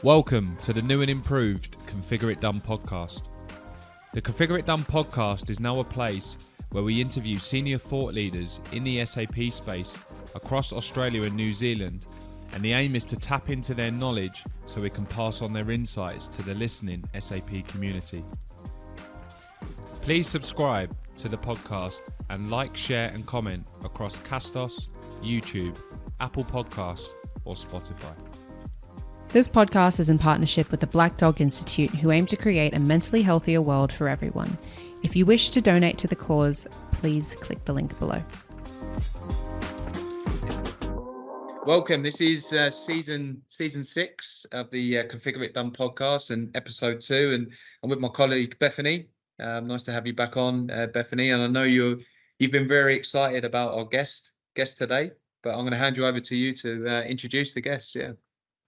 Welcome to the new and improved ConfigureITDone Podcast. The ConfigureITDone Podcast is now a place where we interview senior thought leaders in the SAP space across Australia and New Zealand, and the aim is to tap into their knowledge so we can pass on their insights to the listening SAP community. Please subscribe to the podcast and like, share and comment across Castos, YouTube, Apple Podcasts or Spotify. This podcast is in partnership with the Black Dog Institute, who aim to create a mentally healthier world for everyone. If you wish to donate to the cause, please click the link below. Welcome. This is season 6 of the ConfigureITDone Podcast and episode 2, and I'm with my colleague Bethany. Nice to have you back on, Bethany. And I know you've been very excited about our guest today, but I'm going to hand you over to you to introduce the guest. Yeah.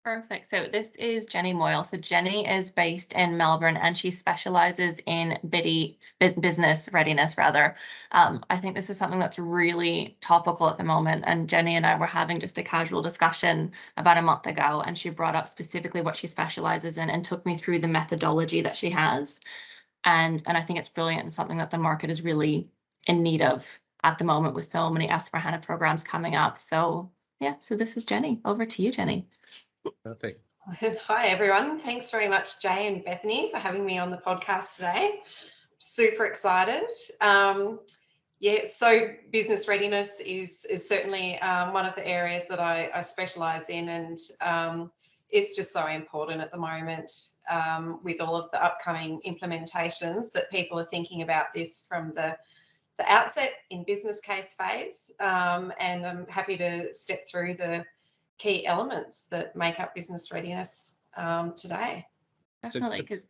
Perfect. So this is Jenny Moyle. So Jenny is based in Melbourne and she specializes in business readiness, rather. I think this is something that's really topical at the moment. And Jenny and I were having just a casual discussion about a month ago, and she brought up specifically what she specializes in and took me through the methodology that she has. And I think it's brilliant and something that the market is really in need of at the moment with so many S/4HANA programs coming up. So yeah, so this is Jenny. Over to you, Jenny. Perfect. Hi, everyone. Thanks very much, Jay and Bethany, for having me on the podcast today. Super excited. So business readiness is certainly one of the areas that I specialise in, and it's just so important at the moment with all of the upcoming implementations that people are thinking about this from the outset in business case phase. And I'm happy to step through the key elements that make up business readiness today. Definitely.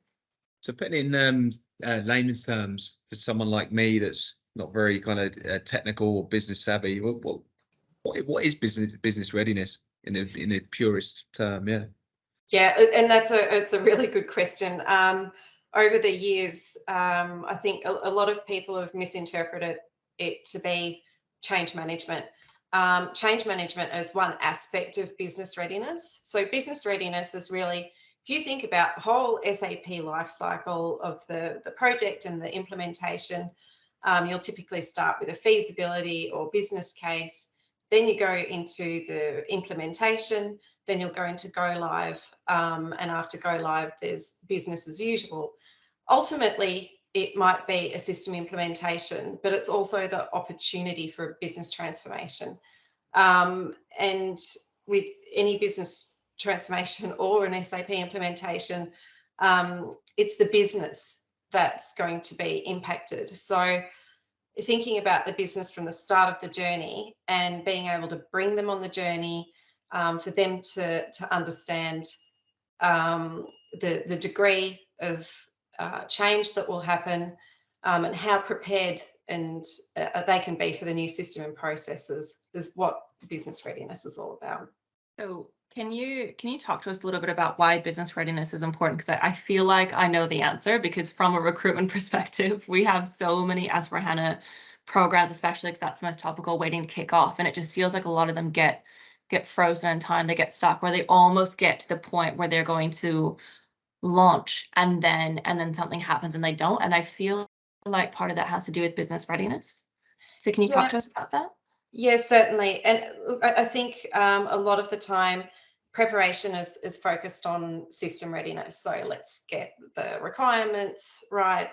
So putting in layman's terms for someone like me that's not very kind of technical or business savvy, what is business readiness in the purest term? Yeah, and it's a really good question. Over the years, I think a lot of people have misinterpreted it to be change management. Change management as one aspect of business readiness. So business readiness is really, if you think about the whole SAP lifecycle of the project and the implementation, you'll typically start with a feasibility or business case, then you go into the implementation, then you'll go into go live, and after go live, there's business as usual. Ultimately, it might be a system implementation, but it's also the opportunity for business transformation. And with any business transformation or an SAP implementation, it's the business that's going to be impacted. So thinking about the business from the start of the journey and being able to bring them on the journey, for them to understand the degree of change that will happen, and how prepared and they can be for the new system and processes is what business readiness is all about. So can you talk to us a little bit about why business readiness is important? Because I feel like I know the answer, because from a recruitment perspective, we have so many S/4HANA programs, especially because that's the most topical, waiting to kick off. And it just feels like a lot of them get frozen in time. They get stuck where they almost get to the point where they're going to launch and then something happens and they don't. And I feel like part of that has to do with business readiness. So can you talk to us about that? Yes, certainly. And I think a lot of the time preparation is focused on system readiness. So let's get the requirements right.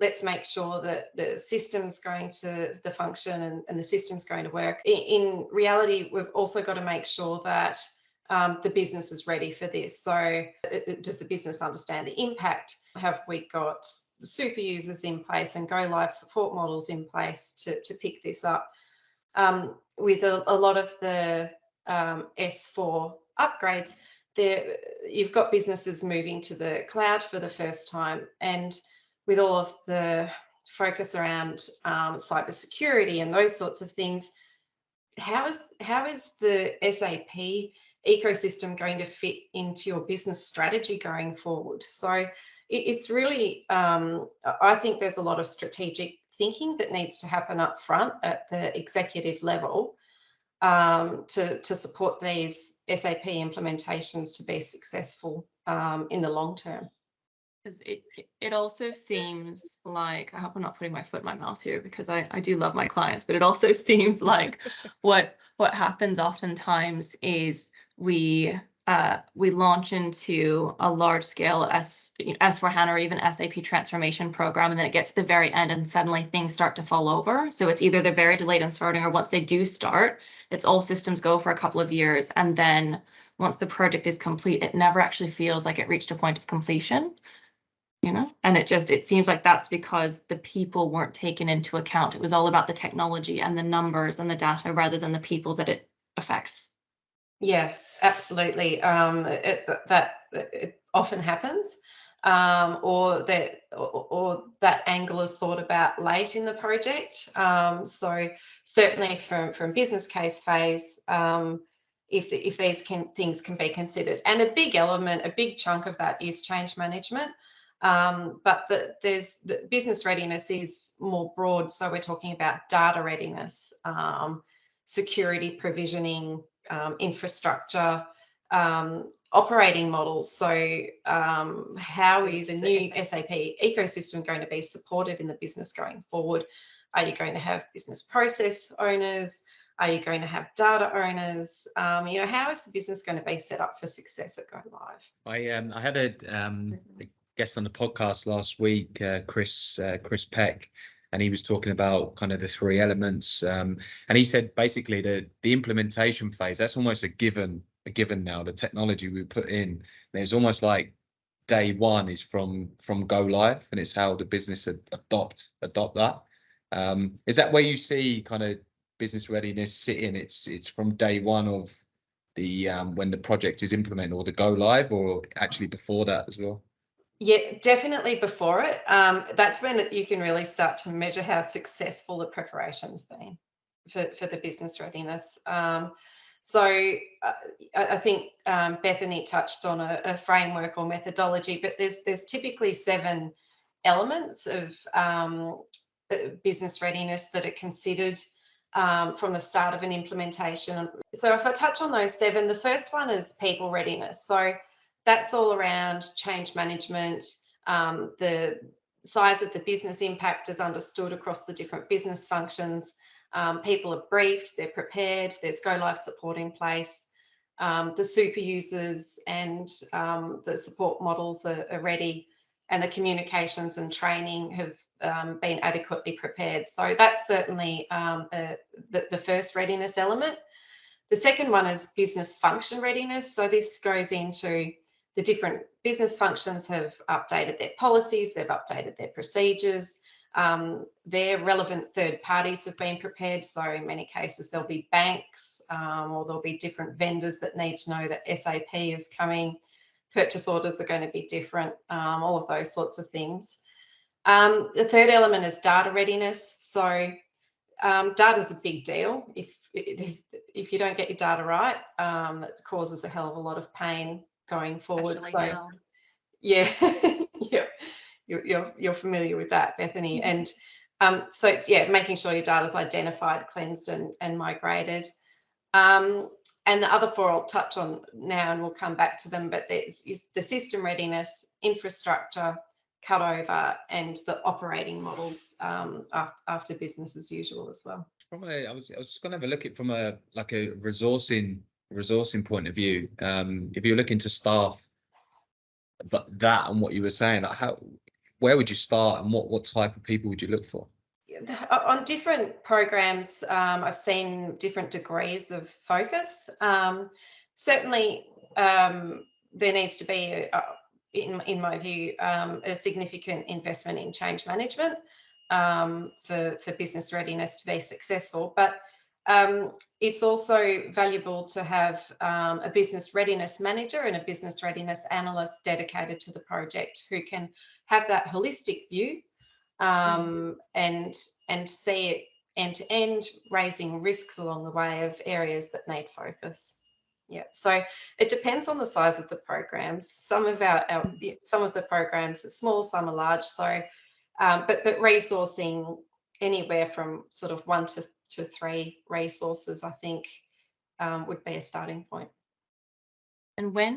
Let's make sure that the system's going to the function and the system's going to work. In reality, we've also got to make sure that the business is ready for this. So does the business understand the impact? Have we got super users in place and go live support models in place to pick this up? With a lot of the S4 upgrades, you've got businesses moving to the cloud for the first time, and with all of the focus around cybersecurity and those sorts of things, how is the SAP ecosystem going to fit into your business strategy going forward? So it's really, I think there's a lot of strategic thinking that needs to happen up front at the executive level to support these SAP implementations to be successful in the long term. Because it also seems like, I hope I'm not putting my foot in my mouth here, because I do love my clients, but it also seems like what happens oftentimes is we launch into a large scale S4HANA or even SAP transformation program, and then it gets to the very end and suddenly things start to fall over. So it's either they're very delayed in starting, or once they do start, it's all systems go for a couple of years. And then once the project is complete, it never actually feels like it reached a point of completion. And it seems like that's because the people weren't taken into account. It was all about the technology and the numbers and the data rather than the people that it affects. Yeah, absolutely. It often happens, or that angle is thought about late in the project. So certainly from business case phase, if these things can be considered, and a big chunk of that is change management. But the business readiness is more broad. So we're talking about data readiness, security provisioning, infrastructure, operating models. So how is the new SAP ecosystem going to be supported in the business going forward? Are you going to have business process owners? Are you going to have data owners? How is the business going to be set up for success at Go Live? I had a guest on the podcast last week, Chris Peck, and he was talking about kind of the three elements, and he said basically the implementation phase, that's almost a given now. The technology we put in, there's almost like day one is from go live, and it's how the business adopt that. Is that where you see kind of business readiness sitting? It's from day one of the when the project is implemented, or the go live, or actually before that as well? Yeah, definitely before it. That's when you can really start to measure how successful the preparation's been for the business readiness. So I think Bethany touched on a framework or methodology, but there's typically 7 elements of business readiness that are considered from the start of an implementation. So if I touch on those 7, the first one is people readiness. So that's all around change management. The size of the business impact is understood across the different business functions. People are briefed, they're prepared, there's go live support in place. The super users and the support models are ready, and the communications and training have been adequately prepared. So that's certainly the first readiness element. The second one is business function readiness. So this goes into the different business functions have updated their policies, they've updated their procedures, their relevant third parties have been prepared. So in many cases, there'll be banks or there'll be different vendors that need to know that SAP is coming. Purchase orders are going to be different, all of those sorts of things. The third element is data readiness. So data is a big deal. If you don't get your data right, it causes a hell of a lot of pain going forward. So, yeah, yeah, you're familiar with that, Bethany. And so yeah, making sure your data is identified, cleansed, and migrated. And the other 4 I'll touch on now, and we'll come back to them. But there's the system readiness, infrastructure, cutover, and the operating models after business as usual as well. I was just going to have a look at it from a resourcing point of view. If you're looking to staff that and what you were saying, like where would you start, and what type of people would you look for? On different programs, I've seen different degrees of focus. Certainly, there needs to be, in my view, a significant investment in change management for business readiness to be successful. But it's also valuable to have a business readiness manager and a business readiness analyst dedicated to the project who can have that holistic view and see it end to end, raising risks along the way of areas that need focus. Yeah, so it depends on the size of the programs. Some of the programs are small, some are large. So, but resourcing anywhere from sort of 1 to 3 resources, I think, would be a starting point. And when,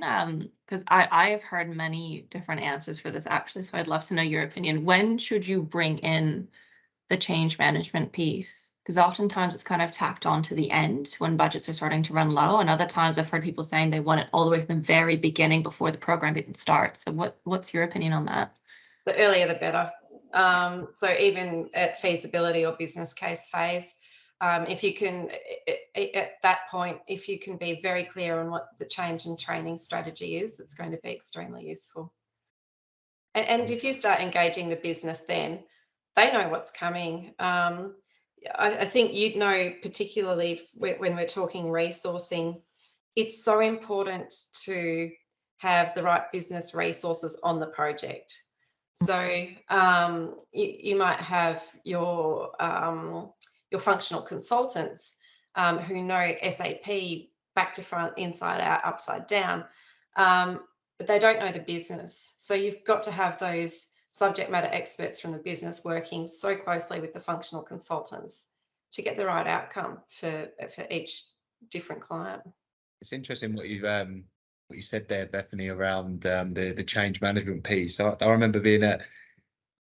because I have heard many different answers for this actually, so I'd love to know your opinion. When should you bring in the change management piece? Because oftentimes it's kind of tacked on to the end when budgets are starting to run low, and other times I've heard people saying they want it all the way from the very beginning before the program even starts. So what's your opinion on that? The earlier the better. So even at feasibility or business case phase, if you can, at that point, if you can be very clear on what the change and training strategy is, it's going to be extremely useful. And if you start engaging the business, then they know what's coming. I think you'd know, particularly when we're talking resourcing, it's so important to have the right business resources on the project. So you might have your functional consultants who know SAP back to front, inside out, upside down, but they don't know the business. So you've got to have those subject matter experts from the business working so closely with the functional consultants to get the right outcome for each different client. It's interesting what you said there, Bethany, around the change management piece. I remember being at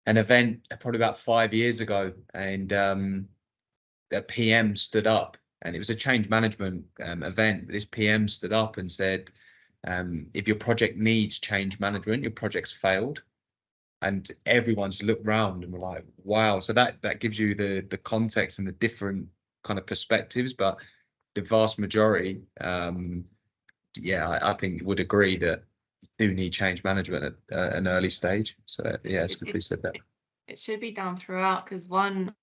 an event probably about 5 years ago, and a PM stood up, and it was a change management event. This PM stood up and said, if your project needs change management, your project's failed. And everyone's looked round and were like, wow. So that gives you the context and the different kind of perspectives. But the vast majority, I think would agree that you do need change management at an early stage. So yeah, it's good you said that. It should be done throughout, because one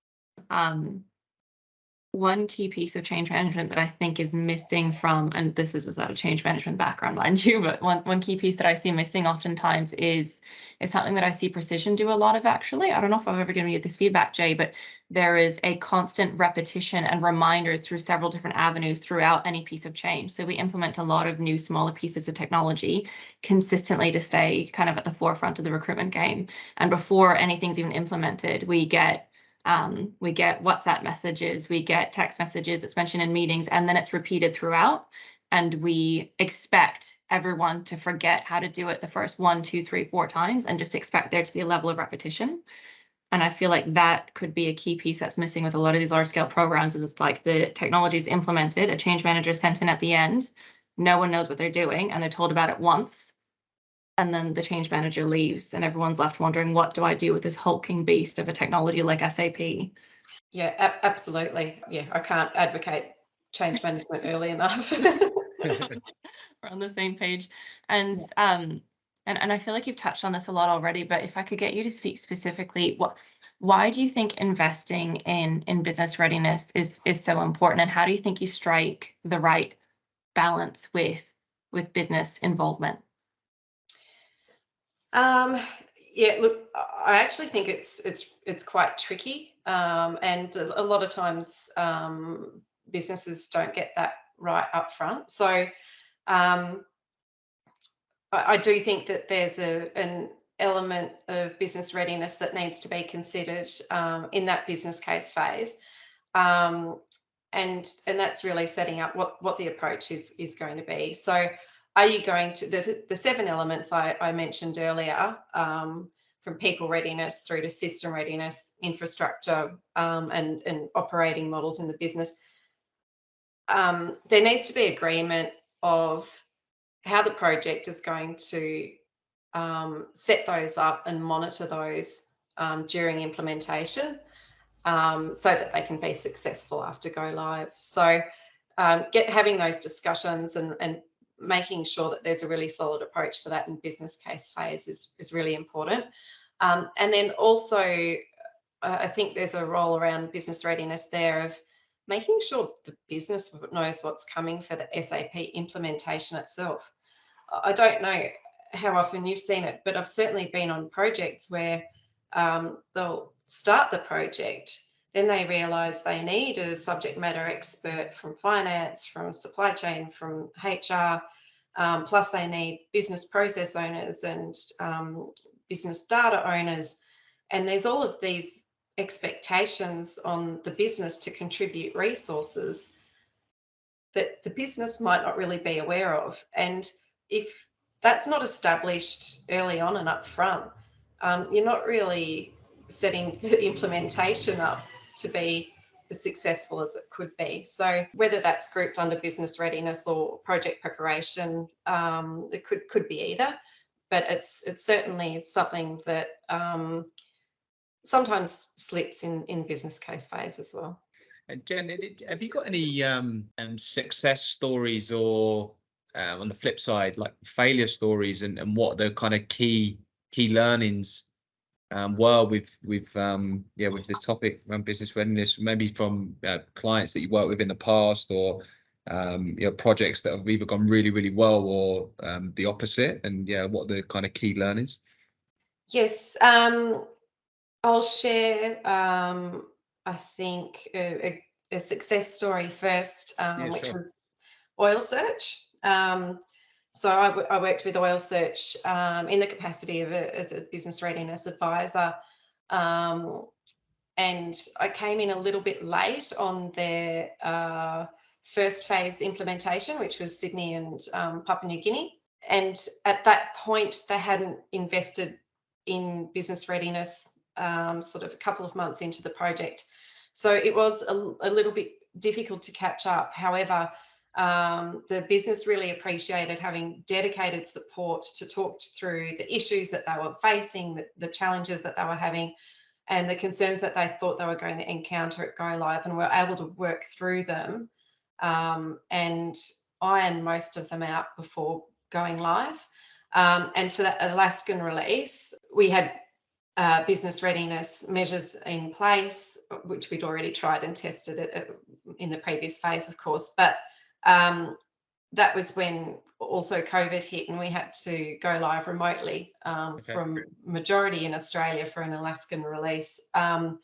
key piece of change management that I think is missing from, and this is without a change management background, mind you, but one key piece that I see missing oftentimes is something that I see Precision do a lot of, actually. I don't know if I've ever given you this feedback, Jay, but there is a constant repetition and reminders through several different avenues throughout any piece of change. So we implement a lot of new, smaller pieces of technology consistently to stay kind of at the forefront of the recruitment game. And before anything's even implemented, we get WhatsApp messages, we get text messages, it's mentioned in meetings, and then it's repeated throughout. And we expect everyone to forget how to do it the first 1, 2, 3, 4 times, and just expect there to be a level of repetition. And I feel like that could be a key piece that's missing with a lot of these large scale programs. Is it's like the technology is implemented, a change manager is sent in at the end, no one knows what they're doing, and they're told about it once. And then the change manager leaves and everyone's left wondering, what do I do with this hulking beast of a technology like SAP? Yeah, absolutely. Yeah, I can't advocate change management early enough. We're on the same page. And I feel like you've touched on this a lot already, but if I could get you to speak specifically, why do you think investing in business readiness is so important, and how do you think you strike the right balance with business involvement? Yeah, look, I actually think it's quite tricky, and a lot of times businesses don't get that right up front. So I do think that there's an element of business readiness that needs to be considered in that business case phase, and that's really setting up what the approach is going to be. So are you going to the 7 elements I mentioned earlier, from people readiness through to system readiness, infrastructure, and operating models in the business? There needs to be agreement of how the project is going to set those up and monitor those during implementation, so that they can be successful after go live. So having those discussions and making sure that there's a really solid approach for that in business case phase is really important. And then also, I think there's a role around business readiness there of making sure the business knows what's coming for the SAP implementation itself. I don't know how often you've seen it, but I've certainly been on projects where they'll start the project, then they realise they need a subject matter expert from finance, from supply chain, from HR, plus they need business process owners and business data owners. And there's all of these expectations on the business to contribute resources. that the business might not really be aware of. And if that's not established early on and up front, you're not really setting the implementation up to be as successful as it could be. So whether that's grouped under business readiness or project preparation, it could be either, but it's certainly something that sometimes slips in business case phase as well. And Jen, have you got any success stories, or on the flip side, like failure stories, and what the kind of key learnings were with this topic around business readiness, maybe from clients that you worked with in the past, or projects that have either gone really, really well, or the opposite, and what are the kind of key learnings? Yes, I'll share I think a success story first, which Sure. was Oil Search. So I worked with Oil Search in the capacity of as a business readiness advisor, and I came in a little bit late on their first phase implementation, which was Sydney and Papua New Guinea. And at that point, they hadn't invested in business readiness sort of a couple of months into the project. So it was a little bit difficult to catch up. However, the business really appreciated having dedicated support to talk through the issues that they were facing, the challenges that they were having, and the concerns that they thought they were going to encounter at go live, and were able to work through them and iron most of them out before going live. And for that Alaskan release, we had business readiness measures in place, which we'd already tried and tested it in the previous phase, of course. But that was when also COVID hit, and we had to go live remotely from majority in Australia for an Alaskan release. And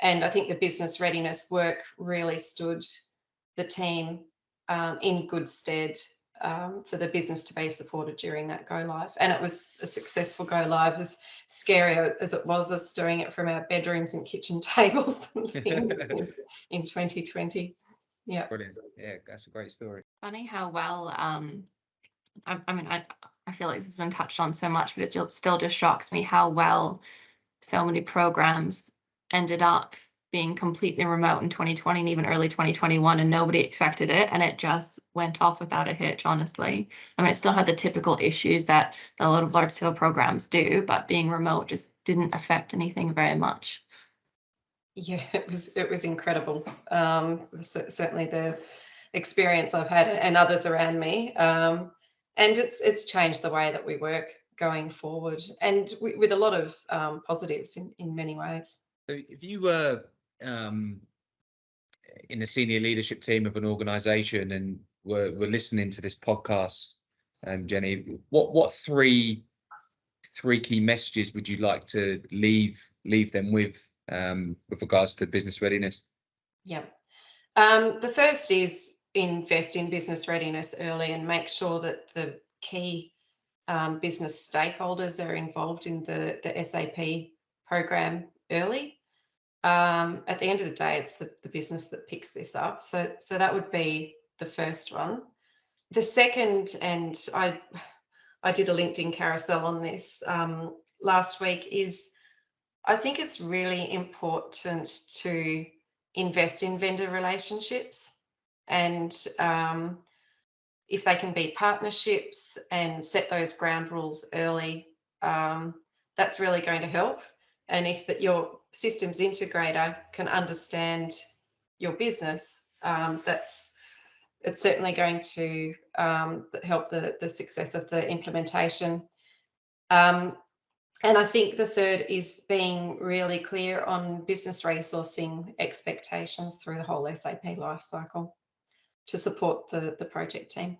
I think the business readiness work really stood the team in good stead for the business to be supported during that go live. And it was a successful go live, as scary as it was us doing it from our bedrooms and kitchen tables and things in 2020. Yeah. Brilliant. Yeah, that's a great story. Funny how well, I feel like this has been touched on so much, but it still just shocks me how well so many programs ended up being completely remote in 2020 and even early 2021, and nobody expected it, and it just went off without a hitch, honestly. I mean, it still had the typical issues that a lot of large-scale programs do, but being remote just didn't affect anything very much. Yeah, it was incredible. Certainly the experience I've had, and others around me, and it's changed the way that we work going forward, and with a lot of positives in many ways. So if you were in the senior leadership team of an organization and were listening to this podcast, Jenny, what three key messages would you like to leave them with regards to business readiness? Yeah. The first is invest in business readiness early and make sure that the key business stakeholders are involved in the SAP program early. At the end of the day, it's the business that picks this up. So that would be the first one. The second, and I did a LinkedIn carousel on this last week, is I think it's really important to invest in vendor relationships, and if they can be partnerships and set those ground rules early, that's really going to help. And if your systems integrator can understand your business, it's certainly going to help the success of the implementation. And I think the third is being really clear on business resourcing expectations through the whole SAP lifecycle to support the project team.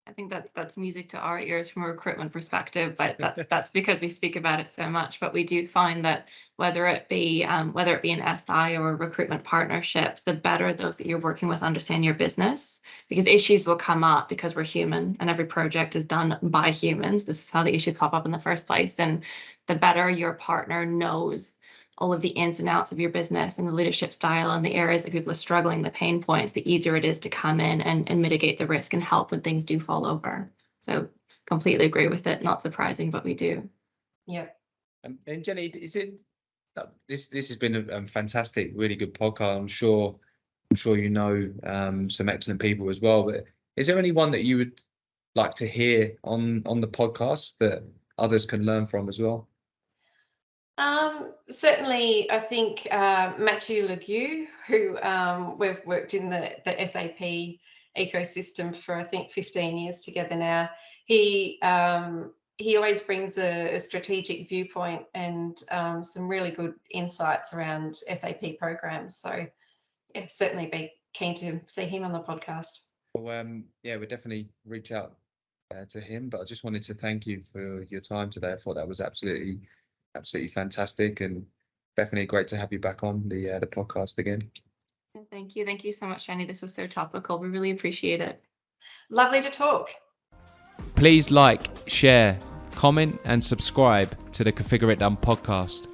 I think that's music to our ears from a recruitment perspective, but that's because we speak about it so much. But we do find that whether it be an SI or a recruitment partnership, the better those that you're working with understand your business, because issues will come up because we're human and every project is done by humans. This is how the issues pop up in the first place. And the better your partner knows all of the ins and outs of your business and the leadership style and the areas that people are struggling, the pain points, the easier it is to come in and mitigate the risk and help when things do fall over. So completely agree with it. Not surprising, but we do. Yeah. And Jenny, is it this has been a fantastic, really good podcast. I'm sure you know some excellent people as well. But is there anyone that you would like to hear on the podcast that others can learn from as well? Certainly, I think Mathieu Legue, who we've worked in the SAP ecosystem for, I think, 15 years together now. He always brings a strategic viewpoint and some really good insights around SAP programs. So, yeah, certainly be keen to see him on the podcast. Well, yeah, we'll definitely reach out to him. But I just wanted to thank you for your time today. I thought that was absolutely fantastic, and Bethany, great to have you back on the podcast again. Thank you so much, Jenny. This was so topical. We really appreciate it. Lovely to talk. Please like, share, comment and subscribe to the ConfigureITDone podcast.